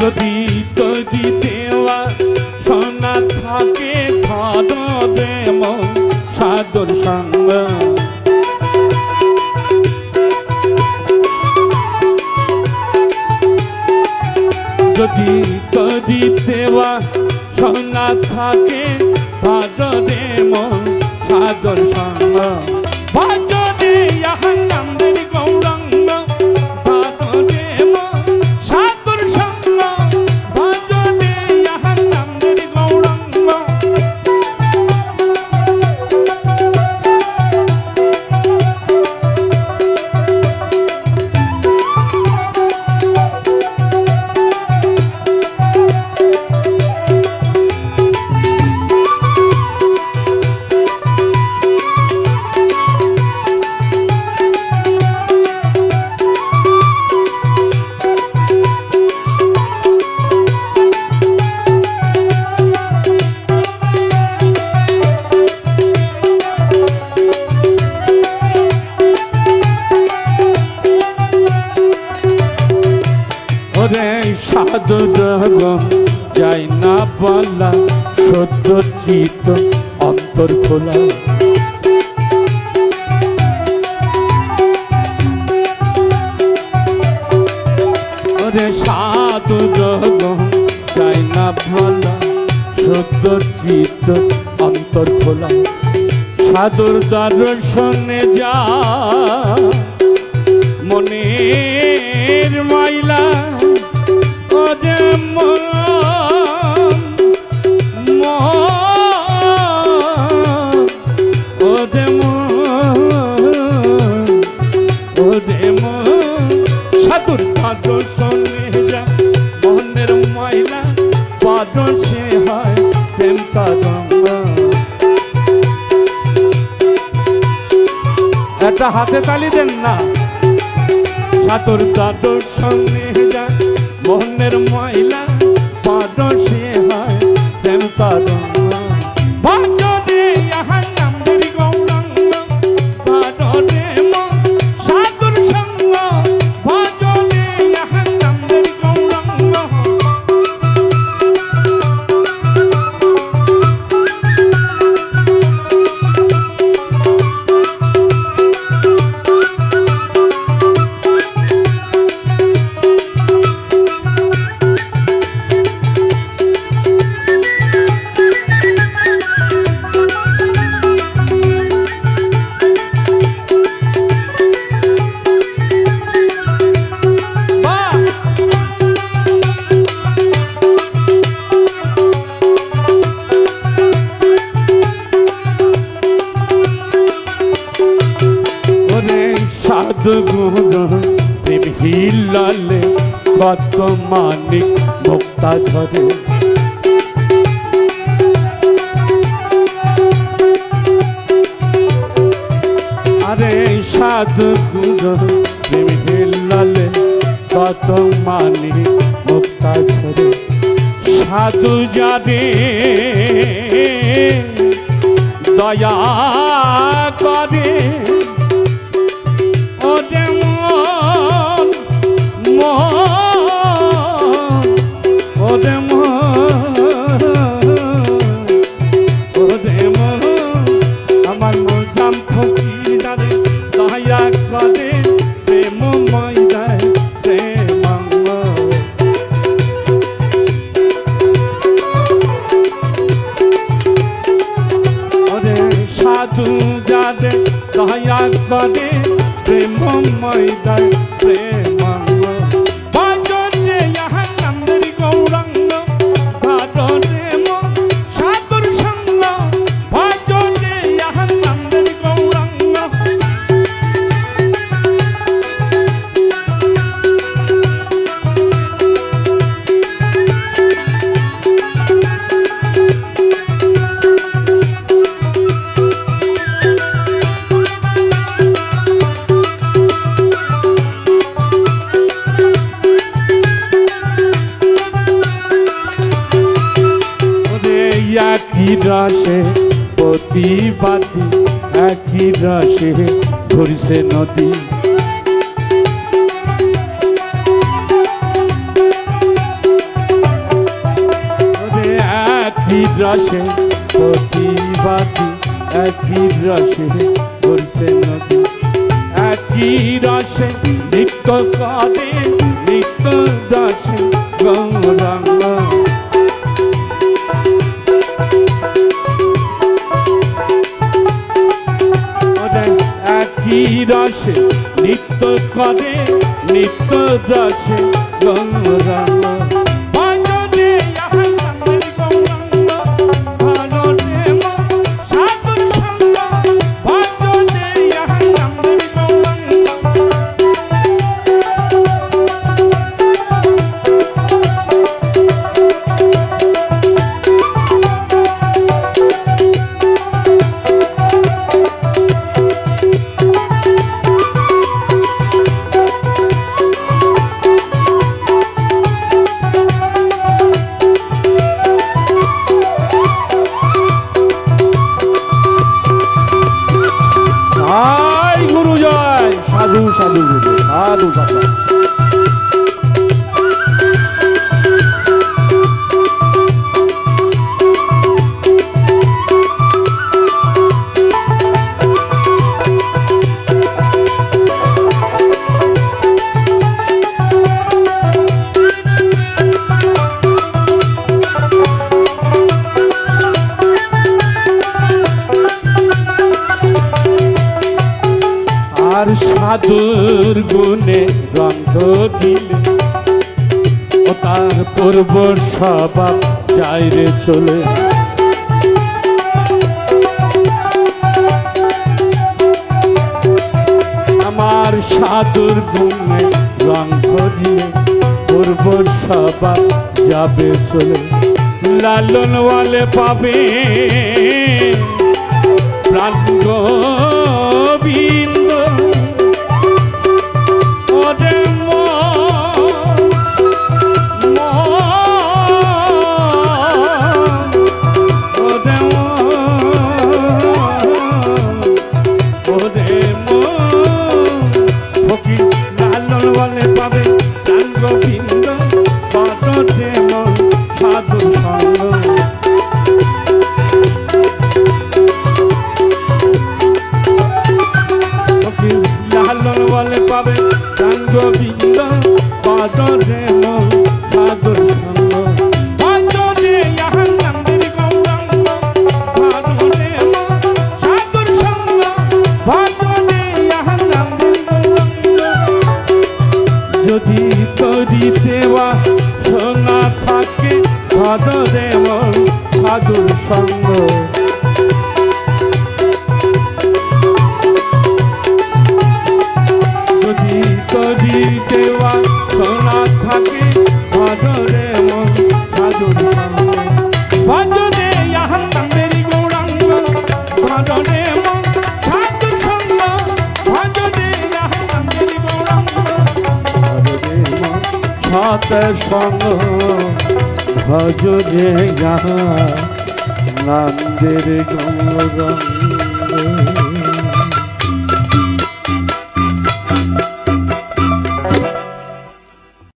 যদি যদি দেওয়া সোনা থাকে ধরে মন সাদর সঙ্গ যদি যদি দেওয়া সোনা থাকে ধরে মন সাদর সঙ্গ ভজরে আনন্দের গৌরাঙ্গ ধরে মন সাদর সঙ্গ ভজরে আনন্দের গৌরাঙ্গ সাধু যাই না বলা সত্য চিত অন্তর খোলা ওরে সাধু যাই না বলা সত্য চিত অন্তর খোলা সাধুর দর্শনে যা মনের মাইলা সাধুর পাদ শোনে যা মনের ময়লা পাদ সে হয় প্রেম তরঙ্গ একটা হাতে তালি দেন না সাধুর পাদ শোনে যা মনের ময়লা পাদ সে হয় প্রেম তরঙ্গ ভজরে আনন্দের গৌরাঙ্গ ধরে মন সাধুর সঙ্গ ভজরে আনন্দের গৌরাঙ্গ প্রেম হিলালে কত মানিক মুক্তা ধরে আরে সাধু প্রেম হিলালে কত মানিক মুক্তা ধরে সাধু যারে দয়া করে আমার মজাম ফকির দারে দয়া করে প্রেম ময়দায় প্রেমাঙ্গ সাধু যাদে দয়া করে প্রেম ময়দায় প্রেমাঙ্গ ভজরে আনন্দের গৌরাঙ্গ ধরে মন সাধুর সঙ্গ ভজরে আনন্দের গৌরাঙ্গ একই রসে প্রতিবাদী একই রসে ঘুরছে নদী একই রসে প্রতিবাদী, একই রসে ঘুরছে নদী, একই রসে নিত্য কাঁদে, নিত্য রসে গৌরাঙ্গ। একই রসে নিত্য কাঁদে, নিত্য রসে গৌরাঙ্গ। সাধু সাধু সাধু সাধু। আর সাধুর গুণে গ্রন্থ দিলে ও তার পূর্ব স্বভাব যায় রে চলে। আমার সাধুর গুণে গ্রন্থ দিলে পূর্ব স্বভাব যাবে চলে। লালন ওয়ালে পাবে প্রাণ গোবিন্দ, গোবিন্দ পাদরে মন সাধুর সঙ্গ। ভজনে ইহা নন্দের গৌরাঙ্গ, ভজনে মন সাধুর সঙ্গ, ভজনে ইহা নন্দের গৌরাঙ্গ। যদি তরি দেওয়া সোনা থাকে, ভজনে মন সাধুর সঙ্গ। যদি দেওয়া সোনা থাকে, ভজরে মন সাধুর সঙ্গ। ভজনে ইহা নন্দের গৌরাঙ্গ, ভজনে মন সাধুর সঙ্গ, ভজনে ইহা নন্দের গৌরাঙ্গ। ভজনে মন সতের সঙ্গ, ভজনে ইহা নন্দের গৌরাঙ্গ।